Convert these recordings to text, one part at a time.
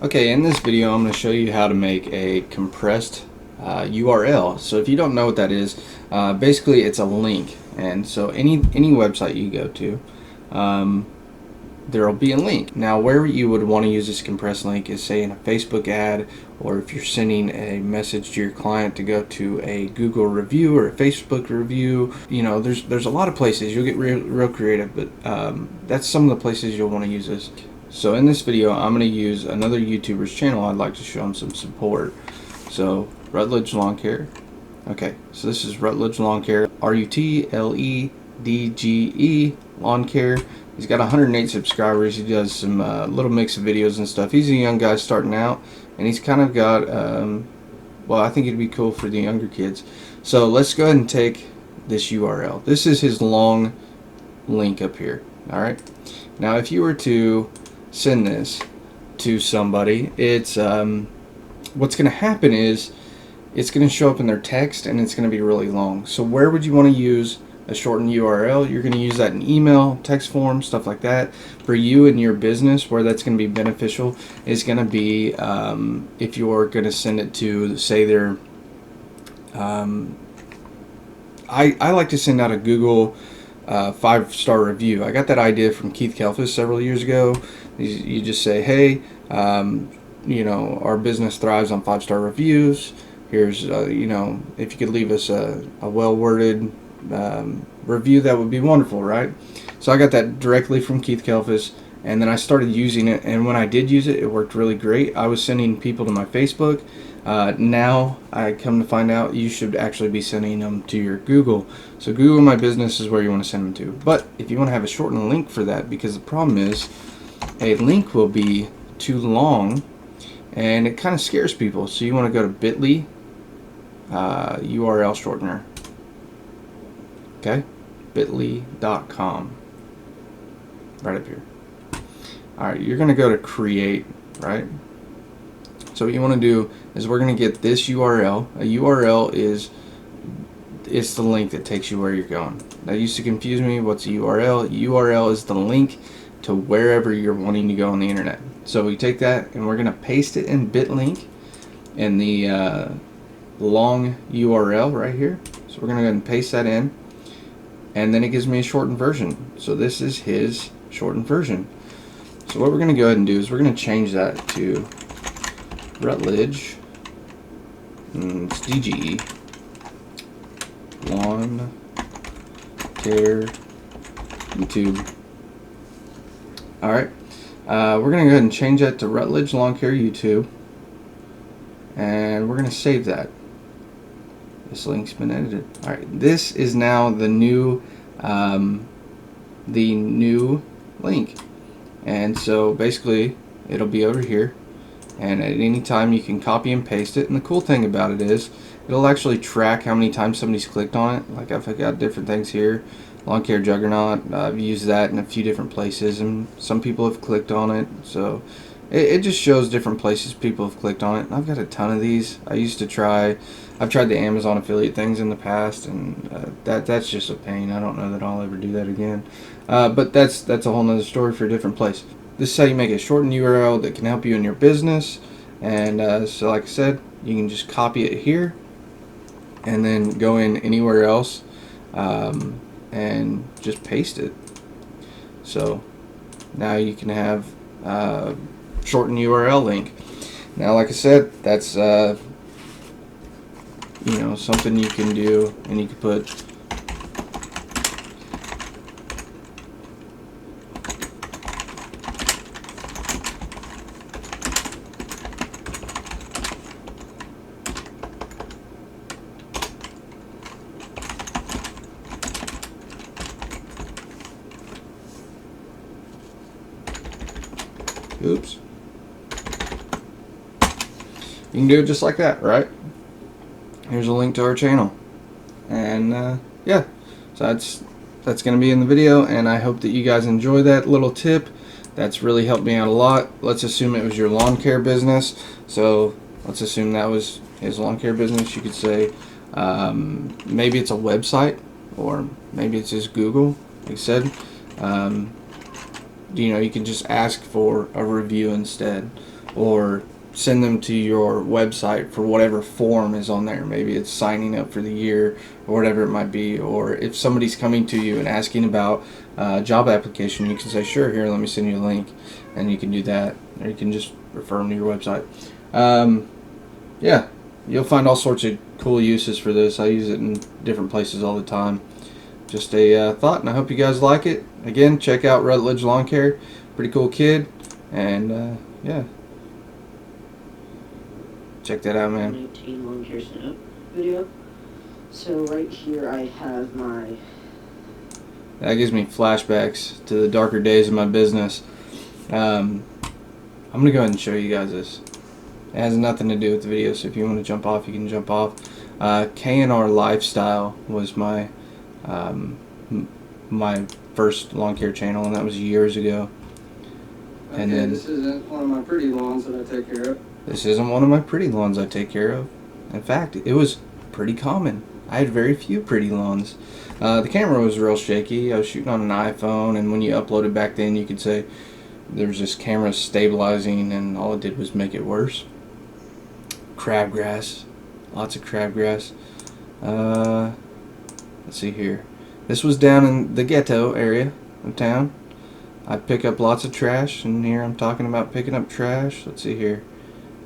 Okay, in this video I'm going to show you how to make a compressed URL. So if you don't know what that is, basically it's a link, and so any website you go to, there will be a link. Now where you would want to use this compressed link is, say, in a Facebook ad, or if you're sending a message to your client to go to a Google review or a Facebook review. You know, there's a lot of places. You'll get real creative, but that's some of the places you'll want to use this. So in this video, I'm going to use another YouTuber's channel. I'd like to show him some support. So Rutledge Lawn Care. Okay, so this is Rutledge Lawn Care. Rutledge Lawn Care. He's got 108 subscribers. He does some little mix of videos and stuff. He's a young guy starting out, and he's kind of got, well, I think it'd be cool for the younger kids. So let's go ahead and take this URL. This is his long link up here. All right. Now, if you were to send this to somebody, it's what's going to happen is it's going to show up in their text, and it's going to be really long. So where would you want to use a shortened URL? You're going to use that in email, text form, stuff like that. For you and your business, where that's going to be beneficial is going to be if you're going to send it to, say, their I like to send out a Google 5-star review. I got that idea from Keith Kelfis several years ago. You just say, hey, you know, our business thrives on 5-star reviews. Here's, you know, if you could leave us a well-worded review, that would be wonderful, right? So I got that directly from Keith Kelfis, and then I started using it, and when I did use it, it worked really great. I was sending people to my Facebook. Now I come to find out you should actually be sending them to your Google. So Google My Business is where you want to send them to. But if you want to have a shortened link for that, because the problem is a link will be too long and it kind of scares people. So you want to go to bit.ly URL shortener. Okay, bit.ly.com, right up here. All right, you're going to go to create, right? So what you want to do is we're going to get this URL. A URL is, it's the link that takes you where you're going. That used to confuse me. What's a URL? URL is the link to wherever you're wanting to go on the internet. So we take that and we're going to paste it in BitLink in the long URL right here. So we're going to go ahead and paste that in, and then it gives me a shortened version. So this is his shortened version. So what we're going to go ahead and do is we're going to change that to Rutledge, it's DGE, Lawn Care YouTube. Alright, we're going to go ahead and change that to Rutledge Lawn Care YouTube, and we're going to save that. This link's been edited. Alright, this is now the new link, and so basically it'll be over here. And at any time you can copy and paste it. And the cool thing about it is it'll actually track how many times somebody's clicked on it. Like I've got different things here. Lawn Care Juggernaut, I've used that in a few different places, and some people have clicked on it. So it just shows different places people have clicked on it. And I've got a ton of these. I've tried the Amazon affiliate things in the past, and that's just a pain. I don't know that I'll ever do that again. But that's a whole nother story for a different place. This is how you make a shortened URL that can help you in your business. And so like I said, you can just copy it here and then go in anywhere else and just paste it. So now you can have shortened URL link. Now like I said, that's you know, something you can do, and you can put oops. You can do it just like that, right? Here's a link to our channel, and yeah, so that's going to be in the video, and I hope that you guys enjoy that little tip. That's really helped me out a lot. Let's assume it was your lawn care business. So let's assume that was his lawn care business. You could say maybe it's a website, or maybe it's just Google. Like I said, you know, you can just ask for a review instead. or send them to your website for whatever form is on there. Maybe it's signing up for the year or whatever it might be. Or if somebody's coming to you and asking about a job application, you can say, sure, here, let me send you a link. And you can do that. Or you can just refer them to your website. Yeah, you'll find all sorts of cool uses for this. I use it in different places all the time. Just a thought, and I hope you guys like it. Again, check out Rutledge Lawn Care. Pretty cool kid. And yeah, check that out, man. 19 lawn care setup video. So right here I have my... That gives me flashbacks to the darker days of my business. I'm going to go ahead and show you guys this. It has nothing to do with the video, so if you want to jump off, you can jump off. K&R Lifestyle was my my first lawn care channel, and that was years ago. Okay, And then this isn't one of my pretty lawns that I take care of. this isn't one of my pretty lawns I take care of. In fact, it was pretty common. I had very few pretty lawns. The camera was real shaky. I was shooting on an iPhone, and when you uploaded back then, you could say there was this camera stabilizing, and all it did was make it worse. Crabgrass. Lots of crabgrass. Let's see here. This was down in the ghetto area of town. I pick up lots of trash, and here I'm talking about picking up trash. Let's see here.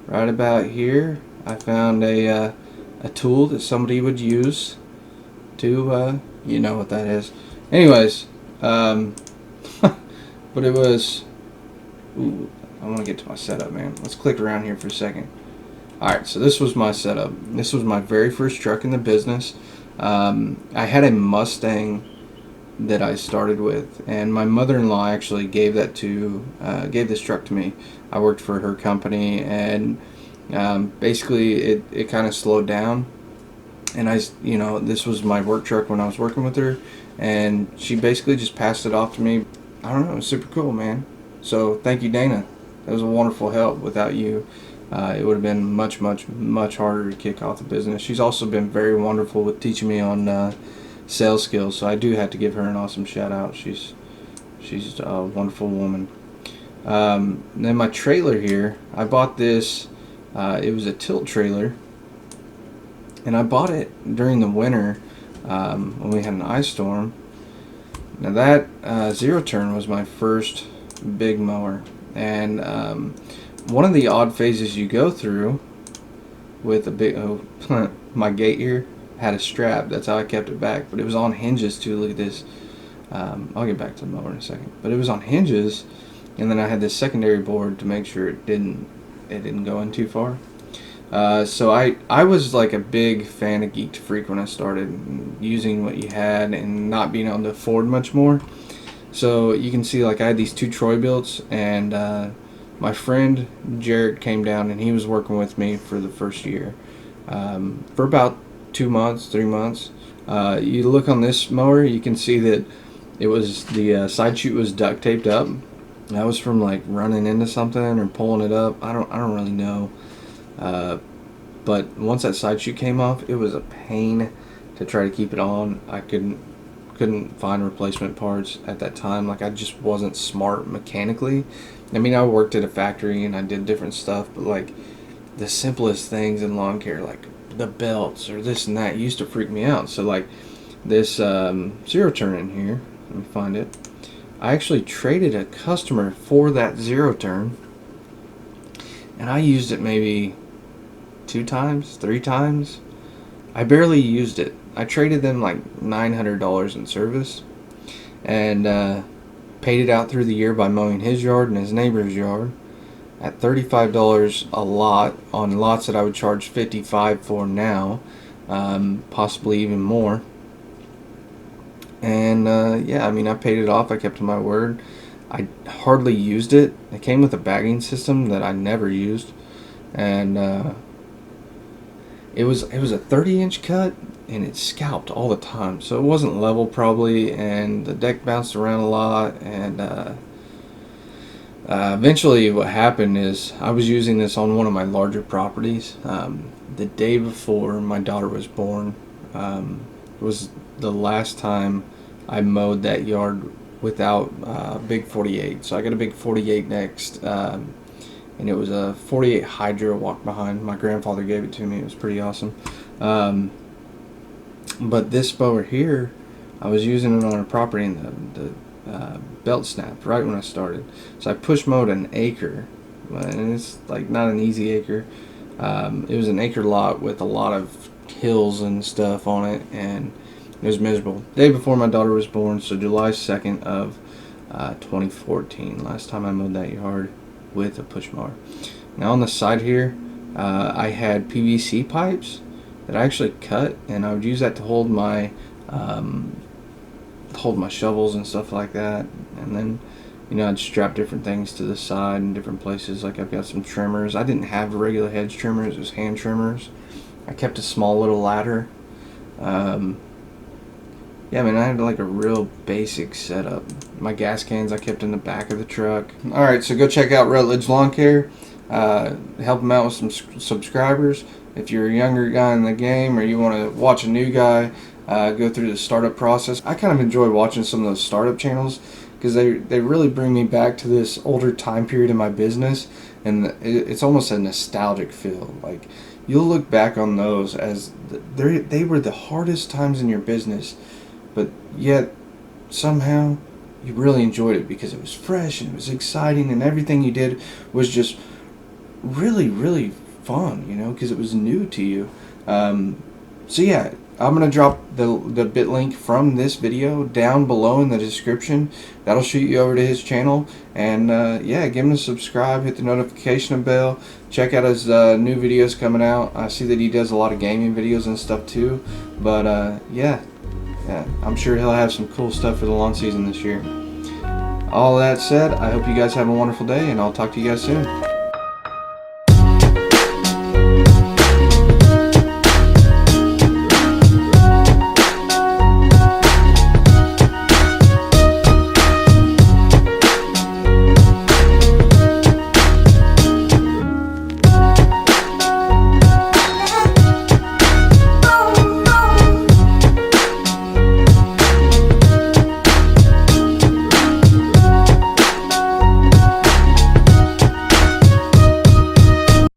Right about here, I found a tool that somebody would use to, you know what that is. Anyways, but it was, ooh, I want to get to my setup, man. Let's click around here for a second. Alright, so this was my setup. This was my very first truck in the business. I had a Mustang that I started with, and my mother-in-law actually gave this truck to me. I worked for her company, and basically it kind of slowed down, and this was my work truck when I was working with her, and she basically just passed it off to me. I don't know, it was super cool, man. So thank you, Dana. That was a wonderful help. Without you, it would have been much, much, much harder to kick off the business. She's also been very wonderful with teaching me on sales skills, so I do have to give her an awesome shout out. She's a wonderful woman. Then my trailer here, I bought this. It was a tilt trailer, and I bought it during the winter when we had an ice storm. Now that zero turn was my first big mower, and one of the odd phases you go through with a big my gate here had a strap. That's how I kept it back, but it was on hinges too. Look at this. I'll get back to the mower in a second, but it was on hinges, and then I had this secondary board to make sure it didn't go in too far. So I was like a big fan of Geek to Freak when I started, using what you had and not being able to afford much more. So you can see, like, I had these two Troy builds, and my friend Jared came down, and he was working with me for the first year, for about 2 months, 3 months. You look on this mower, you can see that it was the side chute was duct taped up. That was from like running into something or pulling it up. I don't really know. But once that side chute came off, it was a pain to try to keep it on. I couldn't find replacement parts at that time. Like, I just wasn't smart mechanically. I mean, I worked at a factory and I did different stuff, but like the simplest things in lawn care, like the belts or this and that, used to freak me out. So like this zero turn in here, let me find it. I actually traded a customer for that zero turn, and I used it maybe 2 times, 3 times. I barely used it. I traded them like $900 in service, and paid it out through the year by mowing his yard and his neighbor's yard at $35 a lot, on lots that I would charge $55 for now, possibly even more. And yeah, I mean, I paid it off. I kept to my word. I hardly used it. It came with a bagging system that I never used, and it was a 30-inch cut, and it scalped all the time, so it wasn't level probably, and the deck bounced around a lot. And eventually what happened is I was using this on one of my larger properties. The day before my daughter was born, was the last time I mowed that yard without big 48. So I got a big 48 next, and it was a 48 Hydra walk behind. My grandfather gave it to me. It was pretty awesome. But this mower here, I was using it on a property, and the belt snapped right when I started. So I push mowed an acre, and it's like not an easy acre. It was an acre lot with a lot of hills and stuff on it, and it was miserable. The day before my daughter was born, so July 2nd of 2014. Last time I mowed that yard with a push mower. Now on the side here, I had PVC pipes that I actually cut, and I would use that to hold my shovels and stuff like that. And then, you know, I'd strap different things to the side in different places. Like I've got some trimmers. I didn't have regular hedge trimmers, it was hand trimmers. I kept a small little ladder. Yeah, I mean, I had like a real basic setup. My gas cans I kept in the back of the truck. Alright, so go check out Rutledge Lawn Care. Help them out with some subscribers. If you're a younger guy in the game, or you want to watch a new guy go through the startup process, I kind of enjoy watching some of those startup channels, because they really bring me back to this older time period in my business, and it's almost a nostalgic feel. Like, you'll look back on those as they were the hardest times in your business, but yet somehow you really enjoyed it because it was fresh and it was exciting, and everything you did was just really, really fun, you know, because it was new to you. So yeah, I'm going to drop the bit link from this video down below in the description. That'll shoot you over to his channel. And yeah, give him a subscribe, hit the notification bell. Check out his new videos coming out. I see that he does a lot of gaming videos and stuff too. But yeah, I'm sure he'll have some cool stuff for the lawn season this year. All that said, I hope you guys have a wonderful day, and I'll talk to you guys soon.